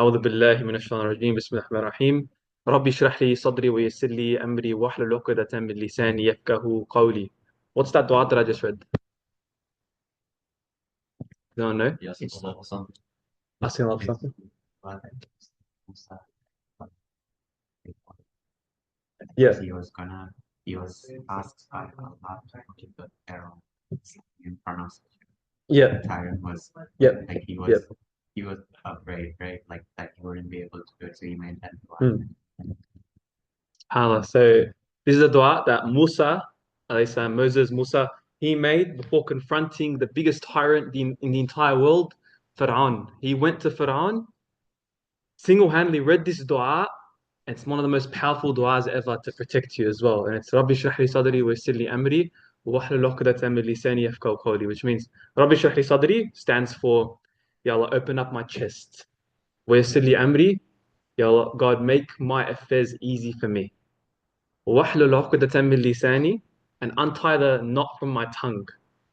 أعوذ بالله من الشيطان الرجيم بسم الله الرحمن الرحيم ربي اشرح لي صدري ويسر لي أمري واحلل عقدة من لساني يفقهوا قولي. What's that dua that I just read? No, no. Yes, also Asking Allah for something. Yeah, he was asked by Allah to put the arrow in front of yeah, Tyron was yeah, like yeah. he was afraid, right? Like that he wouldn't be able to do it, so he made that dua. SubhanAllah. So this is a dua that alayhi salam, Musa, he made before confronting the biggest tyrant in the entire world, Fir'aun. He went to Fir'aun, single-handedly read this dua. It's one of the most powerful du'as ever to protect you as well. And it's Rabbi shrah li sadri wa yassir li amri wa wahlul 'uqdatan min lisani yafqahu qawli, which means Rabbi shrah li sadri stands for, Ya Allah, open up my chest. Wa yassir li amri, Ya Allah, God, make my affairs easy for me. Wa wahlul 'uqdatan min lisani, and untie the knot from my tongue.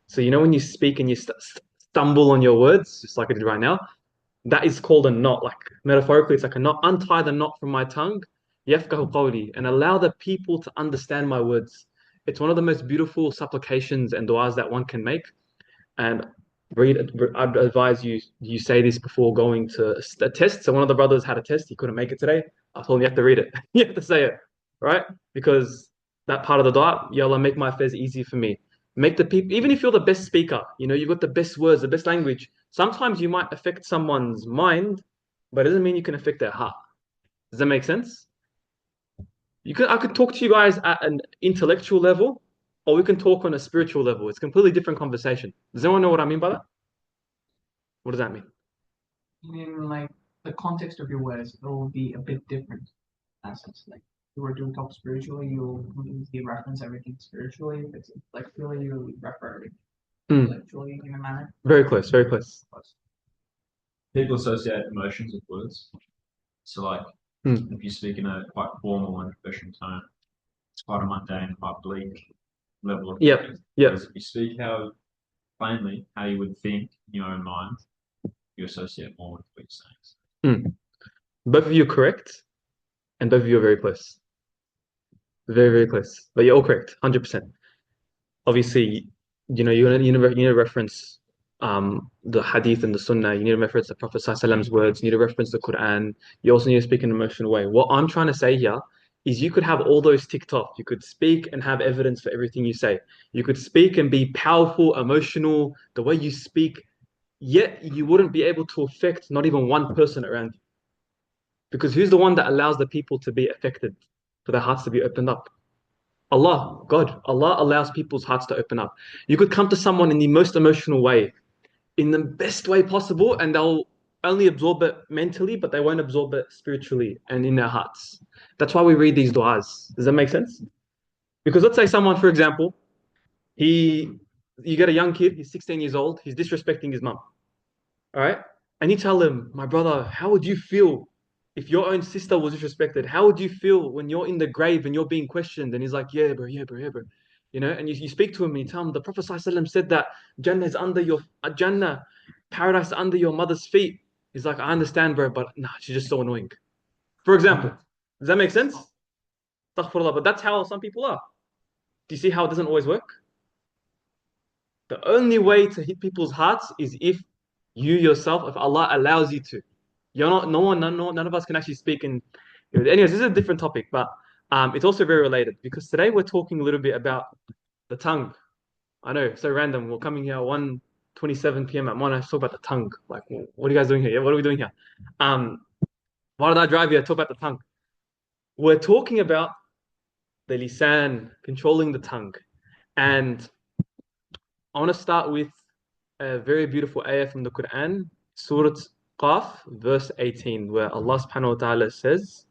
So you know when you speak and you stumble on your words, just like I did right now, that is called a knot. Like metaphorically, it's like a knot. Untie the knot from my tongue, yafqahu qawli, and allow the people to understand my words. It's one of the most beautiful supplications and du'as that one can make. And I'd advise you say this before going to a test. So one of the brothers had a test, he couldn't make it today. I told him you have to read it. You have to say it, right? Because that part of the dua, Ya Allah, make my affairs easy for me. Make the people, even if you're the best speaker, you've got the best words, the best language. Sometimes you might affect someone's mind, but it doesn't mean you can affect their heart. Does that make sense? I could talk to you guys at an intellectual level, or we can talk on a spiritual level. It's a completely different conversation. Does anyone know what I mean by that? What does that mean? In like the context of your words, it will be a bit different. In essence, like if you were to talk spiritually, you'll completely reference everything spiritually. If it's intellectually, you refer everything intellectually in a manner. Very close, very close. People associate emotions with words. So, like, if you speak in a quite formal and professional tone, it's quite a mundane, quite bleak level of thinking. Whereas if you speak how plainly, how you would think in your own mind, you associate more with what you're saying. Both of you are correct, and both of you are very close. Very, very close. But you're all correct, 100%. Obviously, you need to reference the hadith and the sunnah. You need to reference the Prophet ﷺ's words. You need to reference the Quran. You also need to speak in an emotional way. What I'm trying to say here is you could have all those ticked off. You could speak and have evidence for everything you say. You could speak and be powerful, emotional, the way you speak, yet you wouldn't be able to affect not even one person around you. Because who's the one that allows the people to be affected, for their hearts to be opened up? Allah, God. Allah allows people's hearts to open up. You could come to someone in the most emotional way, in the best way possible, and they'll only absorb it mentally, but they won't absorb it spiritually and in their hearts. That's why we read these du'as. Does that make sense? Because let's say someone, for example, you get a young kid, he's 16 years old, he's disrespecting his mum. All right? And you tell him, my brother, how would you feel if your own sister was disrespected? How would you feel when you're in the grave and you're being questioned? And he's like, yeah, bro, yeah, bro, yeah, bro. And you speak to him and you tell him the Prophet ﷺ said that Jannah is under your Jannah, paradise is under your mother's feet. He's like, I understand, bro, but nah, she's just so annoying. For example, does that make sense? Astaghfirullah, but that's how some people are. Do you see how it doesn't always work? The only way to hit people's hearts is if you yourself, if Allah allows you to. You're not, no one, none of us can actually speak in. Anyways, this is a different topic, but it's also very related because today we're talking a little bit about the tongue. I know, so random. We're coming here 1:27 p.m. at Monash, talk about the tongue. Like, what are you guys doing here? Yeah, what are we doing here? Why did I drive here? Talk about the tongue. We're talking about the lisan, controlling the tongue. And I want to start with a very beautiful ayah from the Quran, Surah Qaf, verse 18, where Allah subhanahu wa ta'ala says,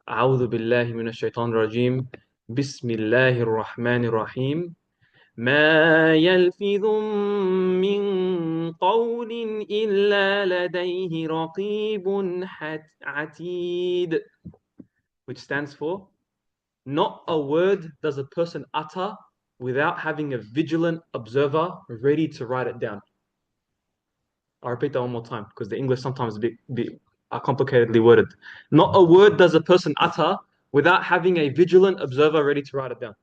أعوذ بالله من الشيطان الرجيم بسم الله الرحمن الرحيم ما يلفظ من قول إلا لديه رقيب عتيد, which stands for, not a word does a person utter without having a vigilant observer ready to write it down. I'll repeat that one more time because the English sometimes is a bit are complicatedly worded. Not a word does a person utter without having a vigilant observer ready to write it down.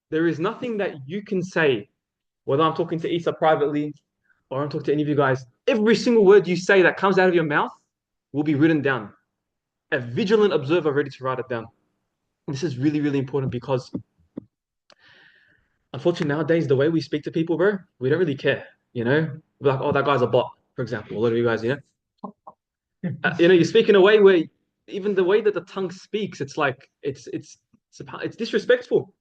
There is nothing that you can say, whether I'm talking to Isa privately or I'm talking to any of you guys, every single word you say that comes out of your mouth will be written down. A vigilant observer ready to write it down. And this is really, really important because unfortunately nowadays the way we speak to people, bro, we don't really care. We're like, oh, that guy's a bot, for example. A lot of you guys, you speak in a way where even the way that the tongue speaks, it's like it's disrespectful.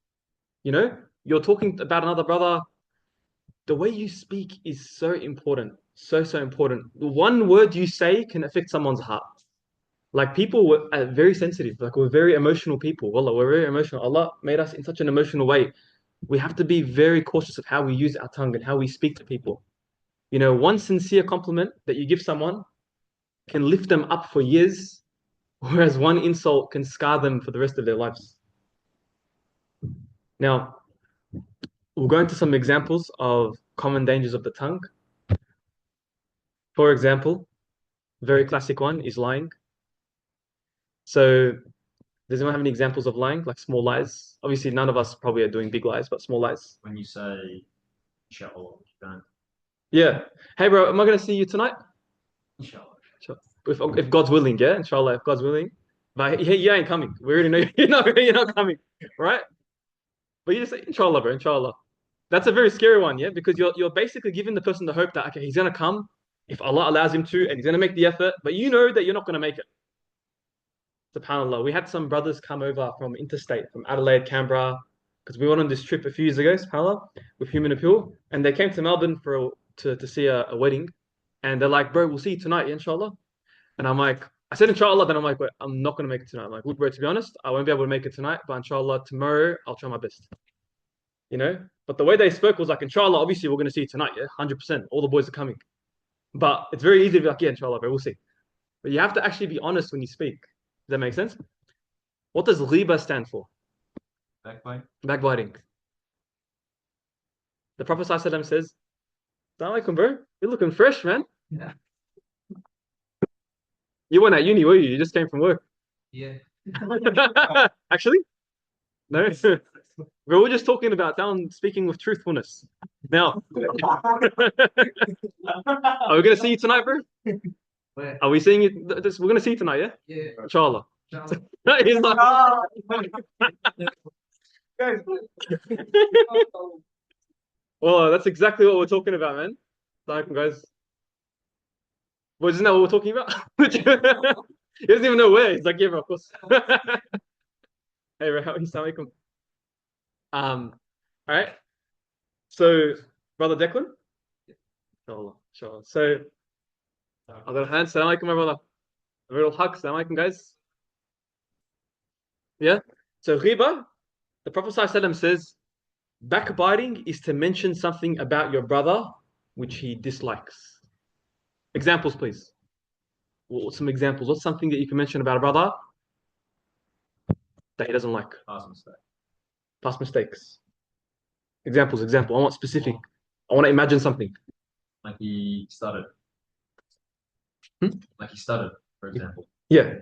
You're talking about another brother. The way you speak is so important, so important. The one word you say can affect someone's heart. Like people are very sensitive. Like we're very emotional people. Wallah, we're very emotional. Allah made us in such an emotional way. We have to be very cautious of how we use our tongue and how we speak to people. One sincere compliment that you give someone can lift them up for years, whereas one insult can scar them for the rest of their lives. Now, we'll go into some examples of common dangers of the tongue. For example, very classic one is lying. So, does anyone have any examples of lying, like small lies? Obviously, none of us probably are doing big lies, but small lies. When you say inshallah, you don't. Yeah. Hey, bro, am I going to see you tonight? Inshallah. Sure. If God's willing, yeah, inshallah, if God's willing. But you ain't coming. We already know you're not coming, right? But you just say, inshallah, bro, inshallah. That's a very scary one, yeah, because you're basically giving the person the hope that, okay, he's gonna come if Allah allows him to, and he's gonna make the effort, but you know that you're not gonna make it. SubhanAllah. We had some brothers come over from interstate, from Adelaide, Canberra, because we went on this trip a few years ago, SubhanAllah, with Human Appeal, and they came to Melbourne to see a wedding, and they're like, bro, we'll see you tonight, yeah, inshallah. And I'm like, I said inshallah, then I'm like, wait, I'm not gonna make it tonight. I'm like, bro, to be honest, I won't be able to make it tonight, but inshallah, tomorrow I'll try my best. But the way they spoke was like, inshallah, obviously we're going to see you tonight, yeah, 100%. All the boys are coming. But it's very easy to be like, yeah, inshallah, bro, we'll see. But you have to actually be honest when you speak. Does that make sense? What does ghiba stand for? Backbite. Backbiting. The Prophet ﷺ says, Assalamu alaikum, bro. You're looking fresh, man. Yeah. You weren't at uni, were you? You just came from work. Yeah. Actually? No. We're just talking about speaking with truthfulness. Now, are we going to see you tonight, bro? Where? Are we seeing you? We're going to see you tonight, yeah? Yeah. Inshallah. Inshallah. He's like, well, that's exactly what we're talking about, man. Assalamu guys. Well, isn't that what we're talking about? He doesn't even know where. He's like, yeah, bro, of course. Hey, bro, assalamu alaikum. All right. So, brother Declan. Inshallah, inshallah. So, I've got a hand. Assalamu alaikum, my brother. A real hug. Assalamu alaikum, guys. Yeah. So, ghiba, the Prophet ﷺ says, backbiting is to mention something about your brother which he dislikes. Examples, please. Some examples. What's something that you can mention about a brother that he doesn't like? Past mistake. Past mistakes. Examples. I want specific. I want to imagine something. Like he stuttered. Hmm? Like he stuttered, for example. Yeah.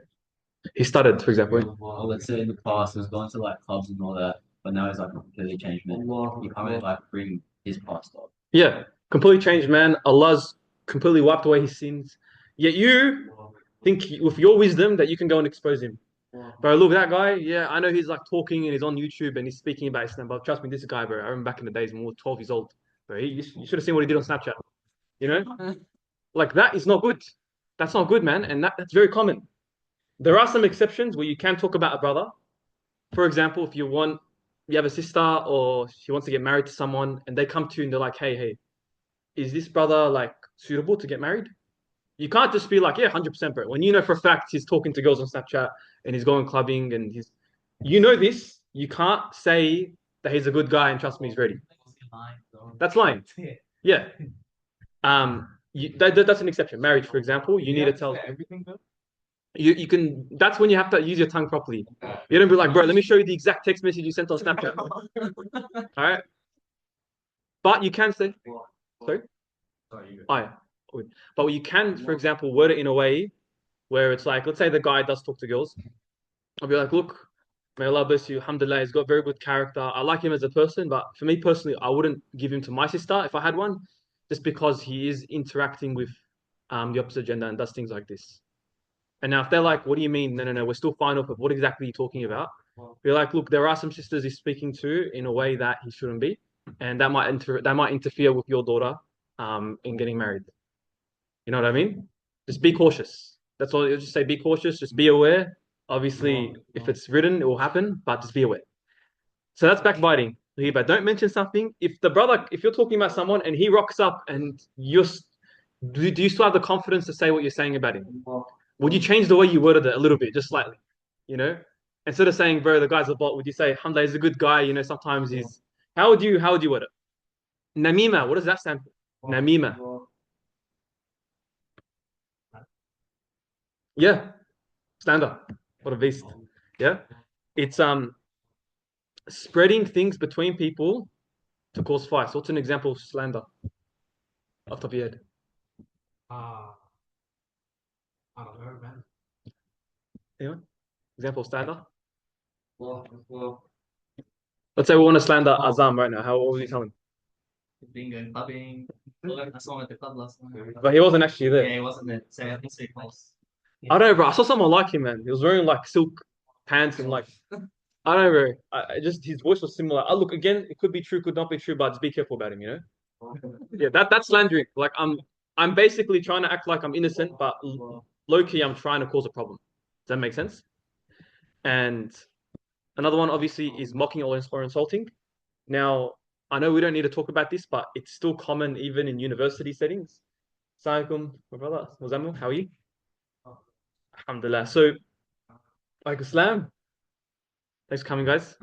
He stuttered, for example. Well, let's say in the past he was going to like clubs and all that, but now he's like a completely changed man. You can't really like bring his past up. Yeah. Completely changed man. Allah's completely wiped away his sins. Yet you think with your wisdom that you can go and expose him. Bro, look, that guy, yeah, I know he's like talking and he's on YouTube and he's speaking about Islam, but trust me, this guy, bro, I remember back in the days when we were 12 years old, bro, you should have seen what he did on Snapchat, Like, that is not good. That's not good, man, and that's very common. There are some exceptions where you can talk about a brother. For example, if you have a sister or she wants to get married to someone and they come to you and they're like, hey, is this brother like suitable to get married? You can't just be like, yeah, 100%, bro. When you know for a fact he's talking to girls on Snapchat and he's going clubbing and this, you can't say that he's a good guy and trust me, he's ready. That's lying. Yeah. That's an exception. Marriage, for example, you need to tell everything though. you can. That's when you have to use your tongue properly. You don't be like, bro, let me show you the exact text message you sent on Snapchat. All right. But you can say, sorry. Sorry, you go. Oh, yeah. with. But you can, for example, word it in a way where it's like, let's say the guy does talk to girls. I'll be like, look, may Allah bless you. Alhamdulillah, he's got very good character. I like him as a person, but for me personally, I wouldn't give him to my sister if I had one, just because he is interacting with the opposite gender and does things like this. And now if they're like, what do you mean? No, no, no, we're still fine with it. What exactly are you talking about? Be like, look, there are some sisters he's speaking to in a way that he shouldn't be, and that might interfere with your daughter in getting married. You know what I mean? Just be cautious. That's all. Just say be cautious. Just be aware. Obviously, if it's written, it will happen, but just be aware. So that's backbiting. But don't mention something. If you're talking about someone and he rocks up and do you still have the confidence to say what you're saying about him? Would you change the way you worded it a little bit, just slightly? You know, instead of saying, "Bro, the guy's a bot," would you say, "Alhamdulillah, he's a good guy"? You know, sometimes he's. How would you word it? Namima. What does that stand for? Namima. Yeah, stand up. What a beast. Yeah, it's spreading things between people to cause fights. What's an example of slander off the top of your head? I don't know, man. Anyone? Example of slander? Well, Let's say we want to slander Azam right now. What was he telling? bingo, clubbing. I saw him at the club last night. But he wasn't actually there. Yeah, he wasn't there. So I think so false. I don't know, bro. I saw someone like him, man. He was wearing like silk pants and like I don't know, bro. I just his voice was similar. I look again. It could be true, could not be true, but just be careful about him. You know? Yeah, that's slandering. Like I'm basically trying to act like I'm innocent, but low key I'm trying to cause a problem. Does that make sense? And another one obviously is mocking or insulting. Now I know we don't need to talk about this, but it's still common even in university settings. Assalamualaikum, my brother. Muzammil, how are you? Alhamdulillah. So, like Islam, thanks for coming, guys.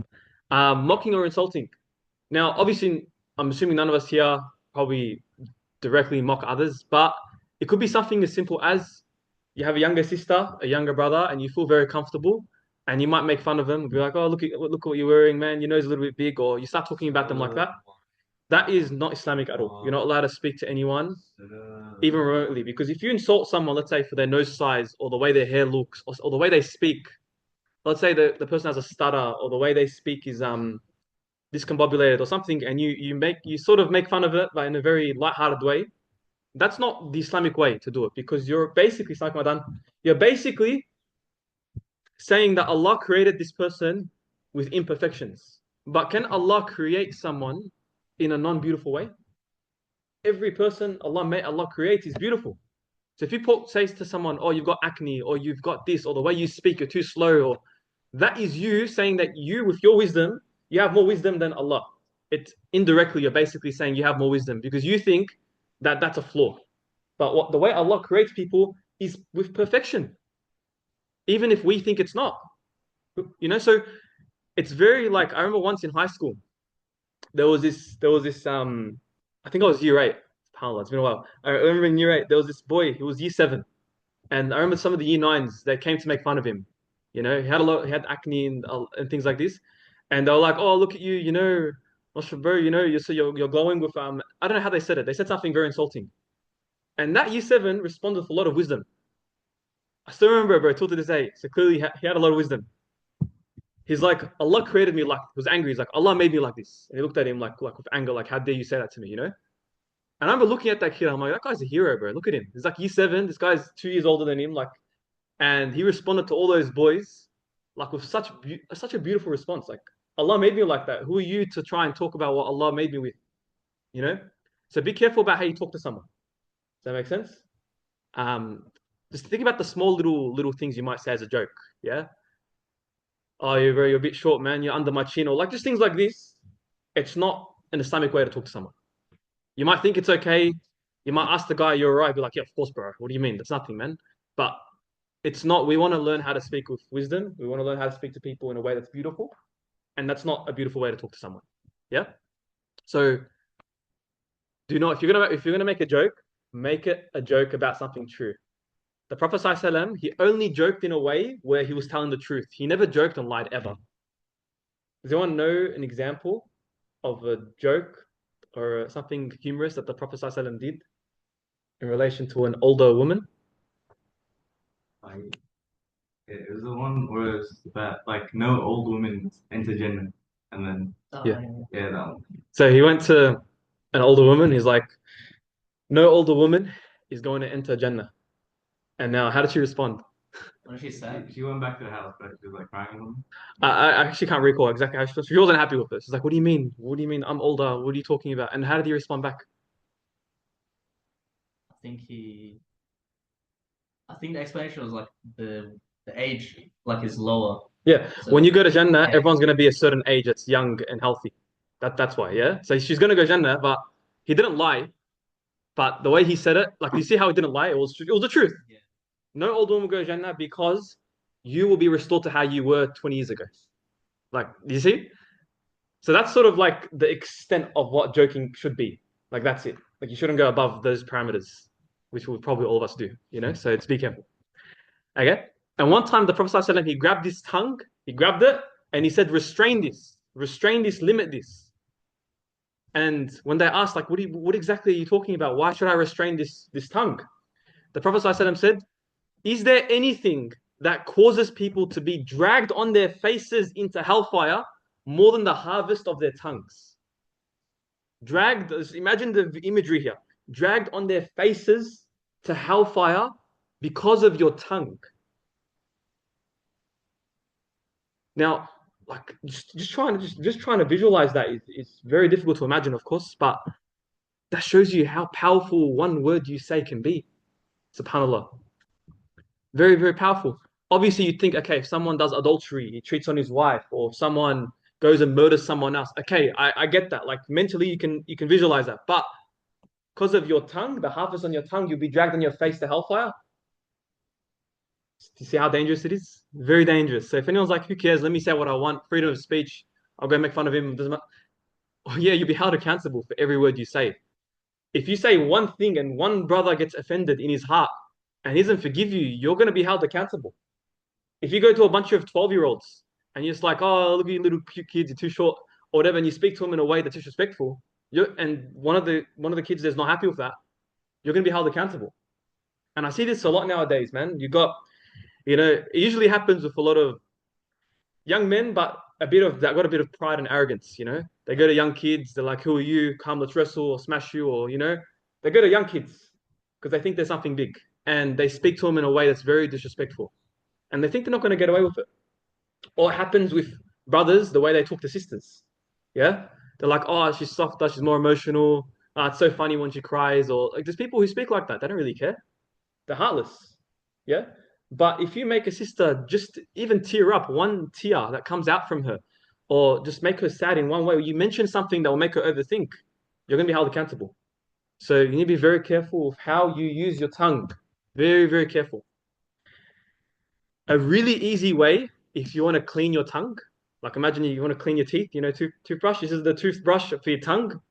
Mocking or insulting. Now, obviously, I'm assuming none of us here probably directly mock others, but it could be something as simple as you have a younger sister, a younger brother, and you feel very comfortable, and you might make fun of them, be like, "Oh, look what you're wearing, man. Your nose is a little bit big," or you start talking about them like that. That is not Islamic at all. You're not allowed to speak to anyone, even remotely, because if you insult someone, let's say for their nose size, or the way their hair looks, or the way they speak, let's say the person has a stutter, or the way they speak is discombobulated or something, and you sort of make fun of it, but in a very light-hearted way. That's not the Islamic way to do it, because you're basically saying that Allah created this person with imperfections. But can Allah create someone in a non-beautiful way? Every person Allah creates is beautiful. So if you say to someone, "Oh, you've got acne," or "You've got this," or "The way you speak, you're too slow," or that is you saying that you, with your wisdom, you have more wisdom than Allah. It indirectly, you're basically saying you have more wisdom because you think that that's a flaw. But the way Allah creates people is with perfection, even if we think it's not. You know, so it's very like I remember once in high school, there was this I think I was year 8. SubhanAllah, it's been a while. I remember in year 8 there was this boy who was year 7, and I remember some of the year 9s they came to make fun of him. You know, he had acne and things like this, and they were like, "Oh, look at you, you know, bro, you know, you're glowing with I don't know how they said it. They said something very insulting, and that year 7 responded with a lot of wisdom. I still remember, bro, till to this day. So clearly he had a lot of wisdom. He's like, Allah created me like, he was angry. He's like, Allah made me like this. And he looked at him like with anger, like, how dare you say that to me, you know? And I remember looking at that kid, I'm like, that guy's a hero, bro. Look at him. He's like year 7. This guy's 2 years older than him, like, and he responded to all those boys like with such a beautiful response. Like, Allah made me like that. Who are you to try and talk about what Allah made me with? You know? So be careful about how you talk to someone. Does that make sense? Just think about the small little things you might say as a joke. Yeah. Oh, you're a bit short, man. You're under my chin, or like just things like this. It's not an Islamic way to talk to someone. You might think it's okay. You might ask the guy, "You're right." Be like, "Yeah, of course, bro. What do you mean? That's nothing, man." But it's not. We want to learn how to speak with wisdom. We want to learn how to speak to people in a way that's beautiful, and that's not a beautiful way to talk to someone. Yeah. So, if you're gonna make a joke, make it a joke about something true. The Prophet ﷺ, he only joked in a way where he was telling the truth. He never joked and lied ever. Does anyone know an example of a joke or something humorous that the Prophet ﷺ did? in relation to an older woman? Like, it was the one where it was that like no old woman enter Jannah, and then Yeah. yeah, that one. So he went to an older woman. He's like, no older woman is going to enter Jannah. And now, how did she respond? What did she say? She went back to the house, but she was like crying on I actually can't recall exactly how she was. She wasn't happy with this. She's like, what do you mean? What do you mean I'm older? What are you talking about? And how did he respond back? I think he. I think the explanation was like the age like is lower. Yeah. So When you go to Jannah, yeah. everyone's going to be a certain age that's young and healthy. That's why, yeah? So she's going to go Jannah, but he didn't lie. But the way he said it, like, you see how he didn't lie? It was the truth. Yeah. No old woman will go Jannah because you will be restored to how you were 20 years ago. Like, do you see? So that's sort of like the extent of what joking should be. Like, that's it. Like, you shouldn't go above those parameters, which will probably all of us do, you know? So just be careful. Okay? And one time the Prophet ﷺ, he grabbed his tongue, he grabbed it, and he said, restrain this, limit this. And when they asked, like, what exactly are you talking about? Why should I restrain this tongue? The Prophet ﷺ said, is there anything that causes people to be dragged on their faces into hellfire more than the harvest of their tongues? Dragged, imagine the imagery here. Dragged on their faces to hellfire because of your tongue. Now, like just trying to visualize that is very difficult to imagine, of course, but that shows you how powerful one word you say can be. SubhanAllah. Very, very powerful. Obviously, you think, okay, if someone does adultery, he cheats on his wife, or someone goes and murders someone else. Okay, I get that. Like mentally, you can visualize that. But because of your tongue, the harvest on your tongue, you'll be dragged on your face to hellfire. Do you see how dangerous it is? Very dangerous. So if anyone's like, who cares? Let me say what I want. Freedom of speech. I'll go make fun of him. Doesn't matter. Oh, yeah, you'll be held accountable for every word you say. If you say one thing and one brother gets offended in his heart and he doesn't forgive you, you're going to be held accountable. If you go to a bunch of 12-year-olds and you're just like, oh, look at you little cute kids, you're too short, or whatever, and you speak to them in a way that's disrespectful, and one of the kids is not happy with that, you're going to be held accountable. And I see this a lot nowadays, man. It usually happens with a lot of young men, but got a bit of pride and arrogance. They go to young kids, they're like, who are you? Come, let's wrestle or smash you, or they go to young kids because they think there's something big, and they speak to them in a way that's very disrespectful, and they think they're not going to get away with it. Or it happens with brothers, the way they talk to sisters. Yeah, they're like, oh, she's softer, she's more emotional. It's so funny when she cries, or like there's people who speak like that. They don't really care. They're heartless. Yeah. But if you make a sister just even tear up, one tear that comes out from her, or just make her sad in one way, or you mention something that will make her overthink, you're going to be held accountable. So you need to be very careful of how you use your tongue. Very, very careful. A really easy way, if you want to clean your tongue, like imagine you want to clean your teeth, toothbrush, this is the toothbrush for your tongue.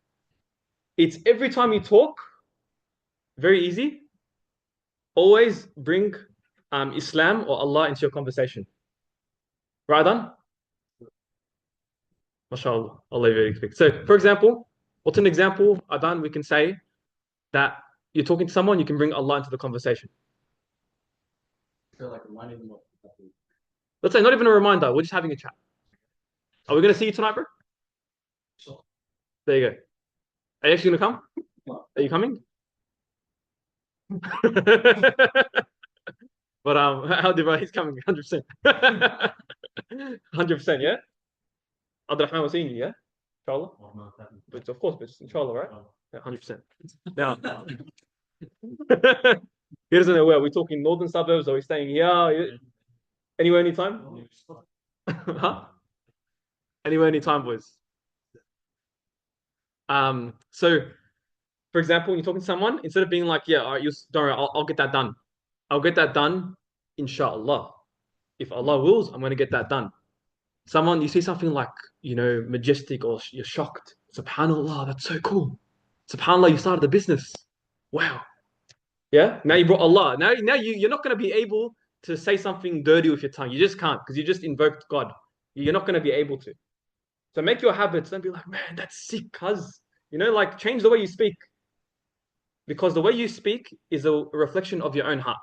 It's every time you talk, very easy, always bring Islam or Allah into your conversation. Right on? MashaAllah. Allah very quick. So, for example, what's an example, Adan, we can say that you're talking to someone, you can bring Allah into the conversation. So like reminding them of Let's say not even a reminder, we're just having a chat. Are we going to see you tonight, bro? Sure. There you go. Are you actually going to come? Are you coming? But how did he's coming 100%. 100%, yeah? Abdurrahman was seeing you, yeah? Inshallah. But of course, but inshallah, right? Yeah, 100%. Now, he doesn't know where. Are we talking northern suburbs? Are we staying here? Anywhere, anytime? Huh? Anywhere, anytime, boys. So, for example, when you're talking to someone, instead of being like, yeah, all right, don't worry, I'll get that done. I'll get that done, inshallah. If Allah wills, I'm going to get that done. You see something like, majestic, or you're shocked. SubhanAllah, that's so cool. SubhanAllah, you started a business. Wow. Yeah? Now you brought Allah. Now you're not going to be able to say something dirty with your tongue. You just can't because you just invoked God. You're not going to be able to. So make your habits. Don't be like, man, that's sick, cuz. Like change the way you speak. Because the way you speak is a reflection of your own heart.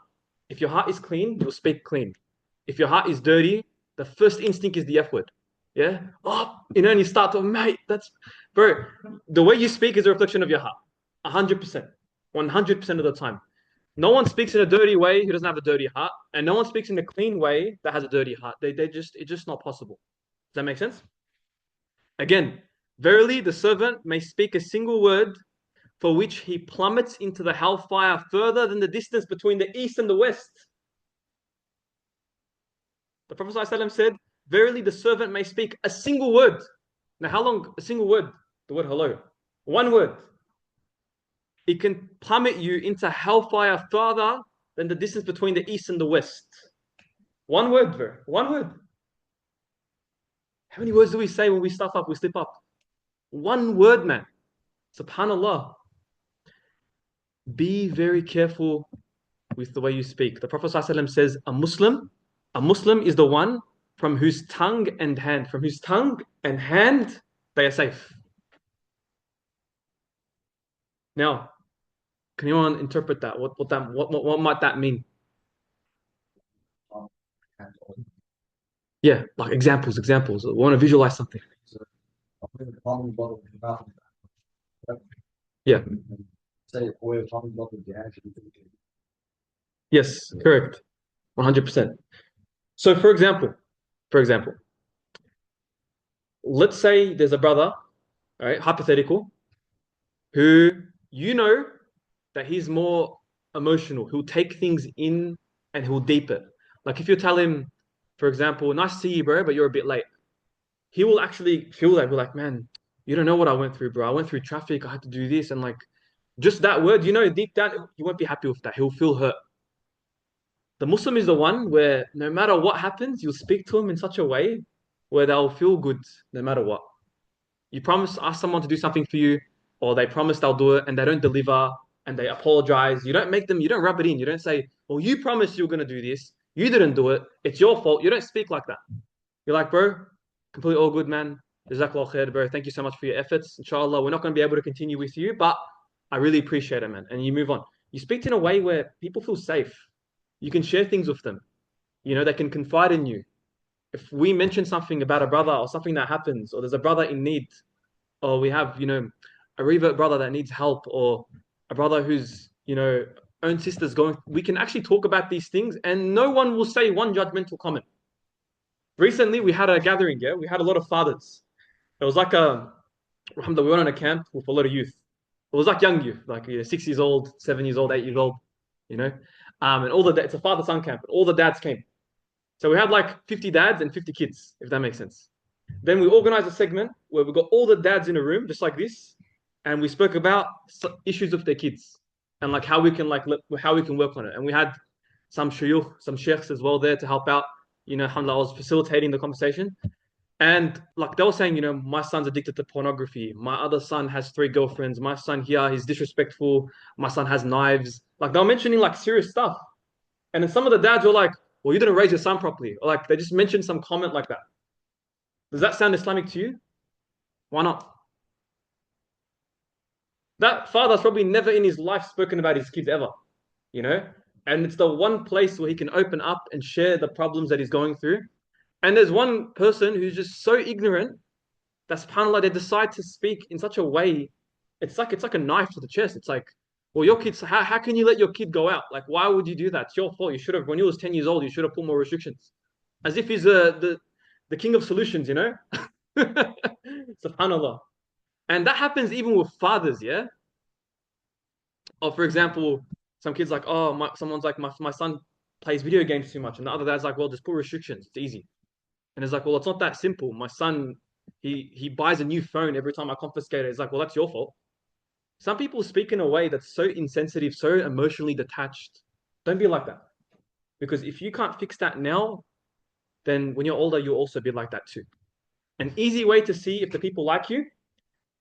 If your heart is clean, you'll speak clean. If your heart is dirty, the first instinct is the F word. Yeah? Oh, and you start to, mate, bro, the way you speak is a reflection of your heart. 100%. 100% of the time. No one speaks in a dirty way who doesn't have a dirty heart, and no one speaks in a clean way that has a dirty heart. It's just not possible. Does that make sense? Again, verily the servant may speak a single word for which he plummets into the hellfire further than the distance between the east and the west. The Prophet ﷺ said, verily the servant may speak a single word. Now, how long a single word? The word hello. One word. It can plummet you into hellfire further than the distance between the east and the west. One word, bro. One word. How many words do we say when we stuff up, we slip up? One word, man. Subhanallah. Be very careful with the way you speak. The Prophet ﷺ says, a Muslim is the one from whose tongue and hand they are safe. Now, can anyone interpret that? What might that mean? Yeah, like examples. We want to visualize something. Yeah. Yes, correct. 100%. So for example, let's say there's a brother, all right, hypothetical, who you know that he's more emotional. He'll take things in and he'll deep it. Like if you tell him, for example, nice to see you, bro, but you're a bit late. He will actually feel that, be like, man, you don't know what I went through, bro. I went through traffic. I had to do this. And like, just that word, deep down, he won't be happy with that. He'll feel hurt. The Muslim is the one where no matter what happens, you'll speak to him in such a way where they'll feel good no matter what. You ask someone to do something for you, or they promise they'll do it and they don't deliver and they apologize. You don't rub it in. You don't say, well, you promised you were going to do this. You didn't do it. It's your fault. You don't speak like that. You're like, bro, completely all good, man. Jazakallah khair, bro. Thank you so much for your efforts. Inshallah, we're not going to be able to continue with you, but I really appreciate it, man. And you move on. You speak in a way where people feel safe. You can share things with them. They can confide in you. If we mention something about a brother or something that happens, or there's a brother in need, or we have, a revert brother that needs help, or a brother whose, own sister's going, we can actually talk about these things and no one will say one judgmental comment. Recently, we had a gathering, yeah? We had a lot of fathers. It was like we went on a camp with a lot of youth. It was like young youth, like 6 years old, 7 years old, 8 years old, and it's a father-son camp, and all the dads came. So we had like 50 dads and 50 kids, if that makes sense. Then we organized a segment where we got all the dads in a room, just like this, and we spoke about issues with their kids and like how we can work on it. And we had some shuyukh, some sheikhs as well there to help out. Alhamdulillah, I was facilitating the conversation. And like they were saying, my son's addicted to pornography. My other son has 3 girlfriends. My son here, he's disrespectful. My son has knives. Like they were mentioning like serious stuff. And then some of the dads were like, well, you didn't raise your son properly. Or like they just mentioned some comment like that. Does that sound Islamic to you? Why not? That father's probably never in his life spoken about his kids ever, And it's the one place where he can open up and share the problems that he's going through. And there's one person who's just so ignorant that subhanAllah, they decide to speak in such a way. It's like a knife to the chest. It's like, well, your kids, how can you let your kid go out? Like, why would you do that? It's your fault. You should have, when he was 10 years old, you should have put more restrictions. As if he's the king of solutions, Subhanallah. And that happens even with fathers, yeah? Or for example, some kids like, someone's like, my son plays video games too much. And the other dad's like, well, just put restrictions. It's easy. And it's like, well, it's not that simple. My son, he buys a new phone every time I confiscate it. It's like, well, that's your fault. Some people speak in a way that's so insensitive, so emotionally detached. Don't be like that. Because if you can't fix that now, then when you're older, you'll also be like that too. An easy way to see if the people like you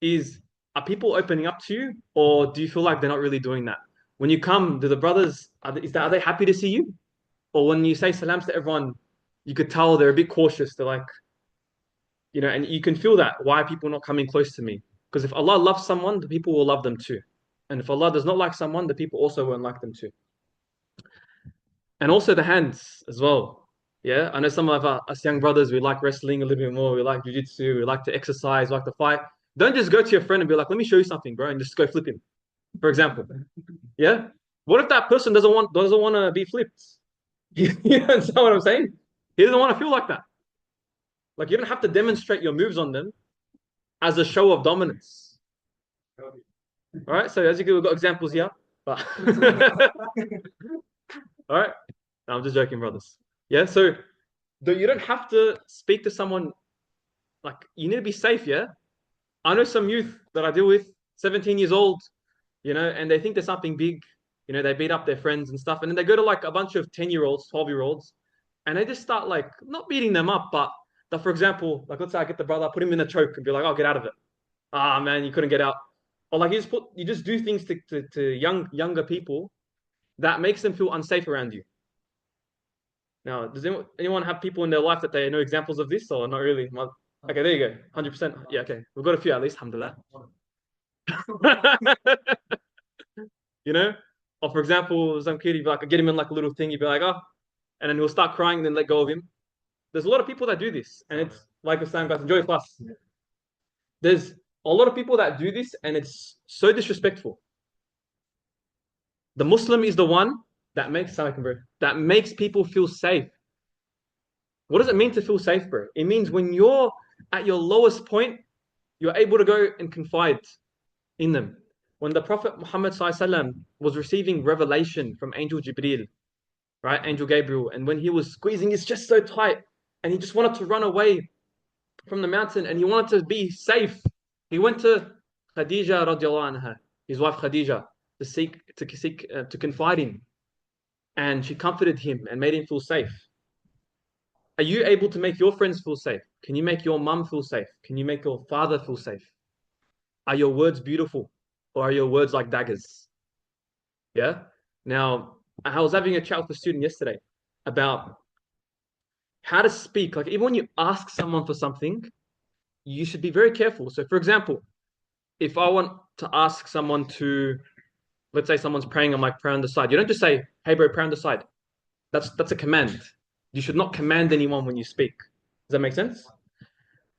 is, are people opening up to you, or do you feel like they're not really doing that? When you come, do the brothers, are they happy to see you? Or when you say salams to everyone, you could tell they're a bit cautious. They're like, and you can feel that. Why are people not coming close to me? Because if Allah loves someone, the people will love them too. And if Allah does not like someone, the people also won't like them too. And also the hands as well. Yeah, I know some of us young brothers, we like wrestling a little bit more. We like jiu-jitsu, we like to exercise, we like to fight. Don't just go to your friend and be like, let me show you something, bro, and just go flip him, for example. Yeah? What if that person doesn't want to be flipped? You understand what I'm saying? He doesn't want to feel like that. Like you don't have to demonstrate your moves on them as a show of dominance. All right, so as you can, we've got examples here. But all right, no, I'm just joking, brothers. Yeah, so you don't have to speak to someone like you need to be safe. Yeah, I know some youth that I deal with, 17 years old, and they think there's something big. They beat up their friends and stuff, and then they go to like a bunch of 10-year-olds, 12-year-olds, and they just start like not beating them up, but that, for example, like let's say I get the brother, put him in a choke, and be like, "Oh, get out of it." Ah, man, you couldn't get out. Or like you just do things to younger people that makes them feel unsafe around you. Now, does anyone have people in their life that they know examples of this or not really? Okay, there you go. 100%. Yeah, okay. We've got a few at least, alhamdulillah. Or for example, some kid, you'd be like, get him in like a little thing, you'd be like, oh, and then he'll start crying and then let go of him. There's a lot of people that do this, and it's like the same guys, enjoy class. There's a lot of people that do this, and it's so disrespectful. The Muslim is the one that makes people feel safe. What does it mean to feel safe, bro? It means when you're at your lowest point, you're able to go and confide in them. When the Prophet Muhammad ﷺ was receiving revelation from Angel Jibreel, right, Angel Gabriel, and when he was squeezing his chest so tight, and he just wanted to run away from the mountain, and he wanted to be safe, he went to Khadija radiallahu anha, his wife Khadija, to confide in, and she comforted him and made him feel safe. Are you able to make your friends feel safe? Can you make your mum feel safe? Can you make your father feel safe? Are your words beautiful, or are your words like daggers? Yeah. Now, I was having a chat with a student yesterday about how to speak. Like, even when you ask someone for something, you should be very careful. So, for example, if I want to ask someone to, let's say someone's praying, I'm like, pray on the side. You don't just say, hey, bro, pray on the side. That's a command. You should not command anyone when you speak. Does that make sense?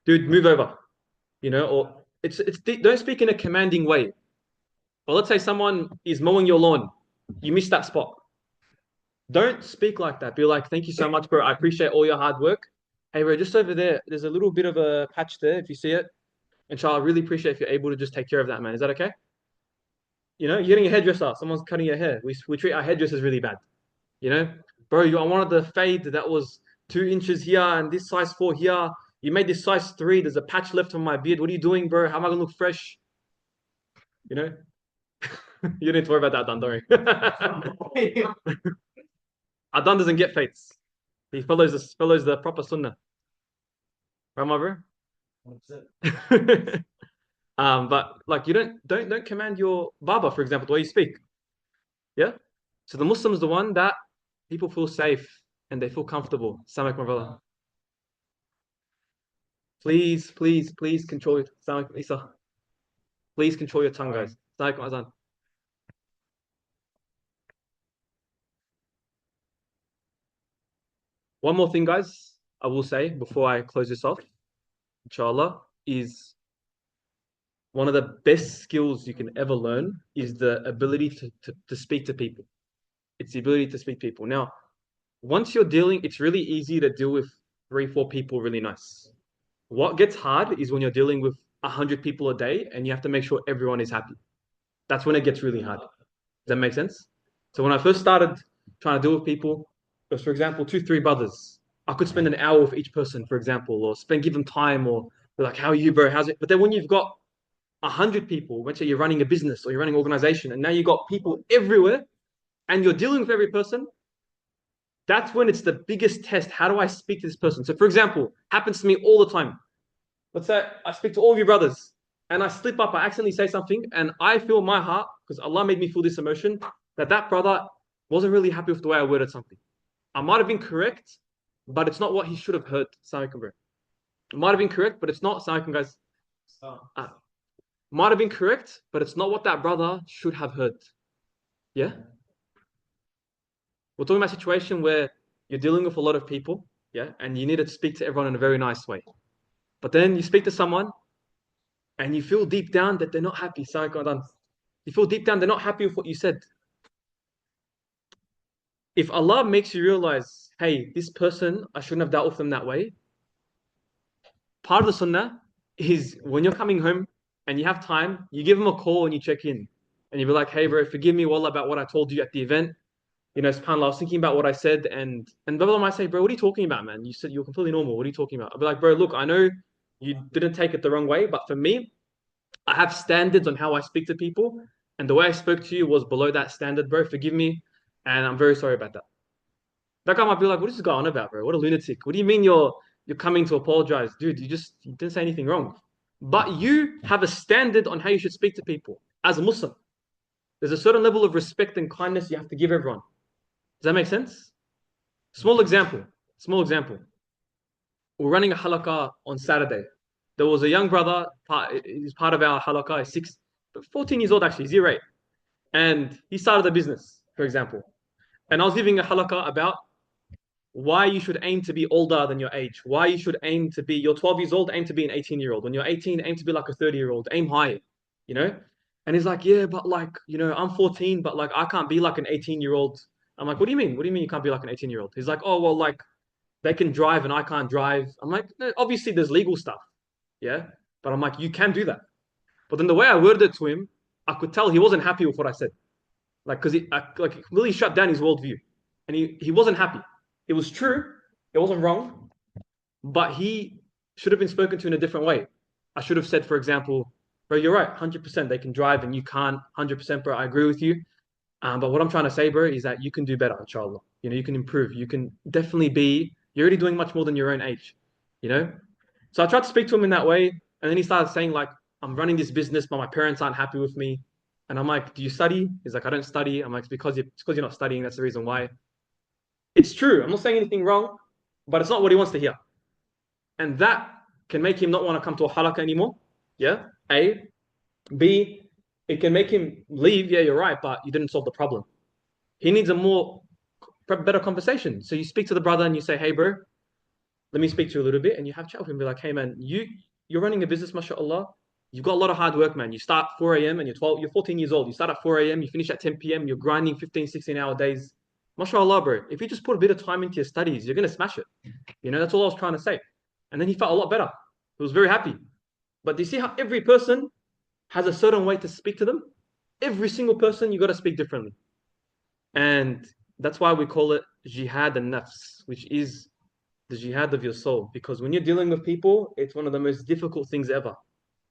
Dude, move over. Or don't speak in a commanding way. Or let's say someone is mowing your lawn. You missed that spot. Don't speak like that. Be like, thank you so much, bro. I appreciate all your hard work. Hey, bro, just over there, there's a little bit of a patch there, if you see it. Inshallah, I really appreciate if you're able to just take care of that, man. Is that okay? You're getting a hairdresser. Someone's cutting your hair. We treat our hairdressers really bad. Bro, I wanted the fade that was 2 inches here and this size 4 here. You made this size 3. There's a patch left on my beard. What are you doing, bro? How am I gonna look fresh? You don't need to worry about that, Adnan, don't worry. Adnan doesn't get fates. He follows the proper sunnah. Right, my bro? But like you don't command your barber, for example, the way you speak. Yeah? So the Muslim's the one that people feel safe and they feel comfortable. Assalamu alaikum, my brother. Please control it. Assalamu alaikum, Isa. Please control your tongue, guys. Assalamu alaikum, Azan. One more thing, guys, I will say before I close this off, inshallah, is one of the best skills you can ever learn is the ability to speak to people. It's the ability to speak to people. Now, once you're dealing, it's really easy to deal with 3, 4 people really nice. What gets hard is when you're dealing with 100 people a day and you have to make sure everyone is happy. That's when it gets really hard. Does that make sense? So when I first started trying to deal with people, it was, for example, 2, 3 brothers. I could spend an hour with each person, for example, or give them time, or be like, how are you, bro? How's it? But then when you've got 100 people, let's say you're running a business or you're running an organization, and now you've got people everywhere, and you're dealing with every person, that's when it's the biggest test. How do I speak to this person? So, for example, happens to me all the time. Let's say I speak to all of you brothers, and I slip up, I accidentally say something, and I feel in my heart, because Allah made me feel this emotion, that brother wasn't really happy with the way I worded something. I might have been correct, but it's not what he should have heard. Assalamu alaikum, bro. It might have been correct, but it's not. Assalamu alaikum, guys. might have been correct, but it's not what that brother should have heard. Yeah? We're talking about a situation where you're dealing with a lot of people, yeah, and you need to speak to everyone in a very nice way. But then you speak to someone and you feel deep down that they're not happy. You feel deep down they're not happy with what you said. If Allah makes you realize, hey, this person, I shouldn't have dealt with them that way, part of the sunnah is when you're coming home and you have time, you give them a call and you check in. And you be like, hey, bro, forgive me, wallah, about what I told you at the event. SubhanAllah, I was thinking about what I said, and brother might say, bro, what are you talking about, man? You said you're completely normal. What are you talking about? I'll be like, bro, look, I know you didn't take it the wrong way, but for me, I have standards on how I speak to people, and the way I spoke to you was below that standard, bro. Forgive me, and I'm very sorry about that. That guy might be like, what is this guy on about, bro? What a lunatic. What do you mean you're coming to apologize? Dude, you didn't say anything wrong. But you have a standard on how you should speak to people as a Muslim. There's a certain level of respect and kindness you have to give everyone. Does that make sense? Small example. Small example. We're running a halaqah on Saturday. There was a young brother, he's part of our halaqah, he's 14 years old actually, he's year 8. And he started a business, for example. And I was giving a halaqah about why you should aim to be older than your age. Why you should aim to be, you're 12 years old, aim to be an 18-year-old. When you're 18, aim to be like a 30-year-old. Aim high, you know? And he's like, yeah, but like, I'm 14, but like, I can't be like an 18-year-old. I'm like, what do you mean? What do you mean you can't be like an 18-year-old? He's like, oh, well, like, they can drive and I can't drive. I'm like, no, obviously there's legal stuff. Yeah. But I'm like, you can do that. But then the way I worded it to him, I could tell he wasn't happy with what I said. Like, because it really shut down his worldview. And he wasn't happy. It was true. It wasn't wrong. But he should have been spoken to in a different way. I should have said, for example, bro, you're right. 100% they can drive and you can't. 100%, bro, I agree with you. But what I'm trying to say, bro, is that you can do better, inshallah. You can improve. You can definitely you're already doing much more than your own age, So I tried to speak to him in that way. And then he started saying, like, I'm running this business, but my parents aren't happy with me. And I'm like, do you study? He's like, I don't study. I'm like, it's because you're not studying. That's the reason why. It's true. I'm not saying anything wrong, but it's not what he wants to hear. And that can make him not want to come to a halaqah anymore. Yeah. A. B. It can make him leave. Yeah, you're right, but you didn't solve the problem. He needs a better conversation. So you speak to the brother and you say, hey, bro, let me speak to you a little bit. And you have a chat with him. Be like, hey, man, you're running a business, mashallah. You've got a lot of hard work, man. You start 4 a.m. and you're 14 years old. You start at 4 a.m. You finish at 10 p.m. You're grinding 15, 16-hour days. MashaAllah, bro. If you just put a bit of time into your studies, you're going to smash it. That's all I was trying to say. And then he felt a lot better. He was very happy. But do you see how every person has a certain way to speak to them? Every single person, you got to speak differently. And that's why we call it jihad al-nafs, which is the jihad of your soul. Because when you're dealing with people, it's one of the most difficult things ever.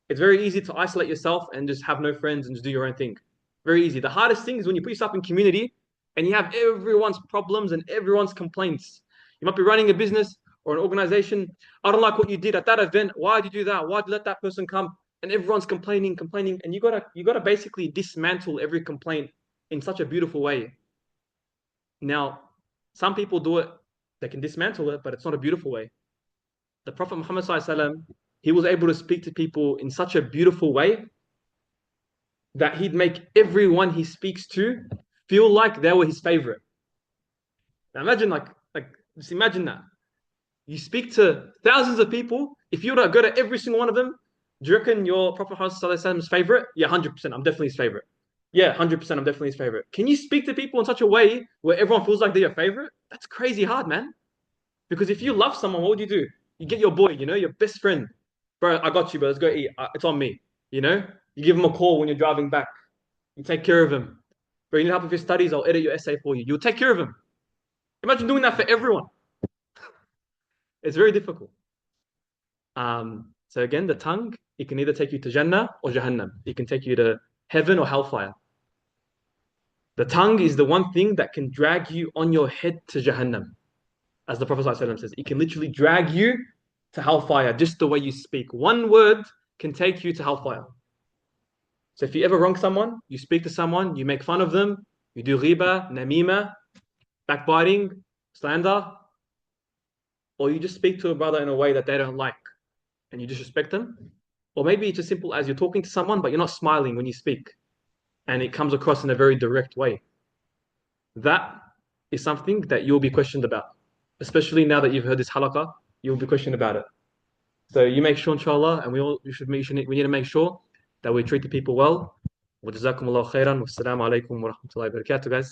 It's very easy to isolate yourself and just have no friends and just do your own thing. Very easy. The hardest thing is when you put yourself in community and you have everyone's problems and everyone's complaints. You might be running a business or an organization. I don't like what you did at that event. Why did you do that? Why did you let that person come? And everyone's complaining. And you gotta basically dismantle every complaint in such a beautiful way. Now, some people do it, they can dismantle it, but it's not a beautiful way. The Prophet Muhammad SAW, he was able to speak to people in such a beautiful way that he'd make everyone he speaks to feel like they were his favorite. Now imagine just imagine that. You speak to thousands of people. If you were to go to every single one of them, do you reckon your Prophet Muhammad's favorite? Yeah, 100%. I'm definitely his favorite. Yeah, 100%. I'm definitely his favorite. Can you speak to people in such a way where everyone feels like they're your favorite? That's crazy hard, man. Because if you love someone, what would you do? You get your boy, your best friend. Bro, I got you, bro. Let's go eat. It's on me. You give him a call when you're driving back. You take care of him. Bro, you need help with your studies? I'll edit your essay for you. You'll take care of him. Imagine doing that for everyone. It's very difficult. So again, the tongue, it can either take you to Jannah or Jahannam. It can take you to heaven or hellfire. The tongue is the one thing that can drag you on your head to Jahannam. As the Prophet ﷺ says, it can literally drag you to hellfire just the way you speak. One word can take you to hellfire. So if you ever wrong someone, you speak to someone, you make fun of them, you do ghiba, namima, backbiting, slander, or you just speak to a brother in a way that they don't like and you disrespect them, Or maybe it's as simple as you're talking to someone, but you're not smiling when you speak, and it comes across in a very direct way. That is something that you'll be questioned about. Especially now that you've heard this halaqah, you'll be questioned about it. So you make sure, inshallah, and we need to make sure that we treat the people well. وجزاكم الله خيرا والسلام عليكم ورحمة الله وبركاته, guys.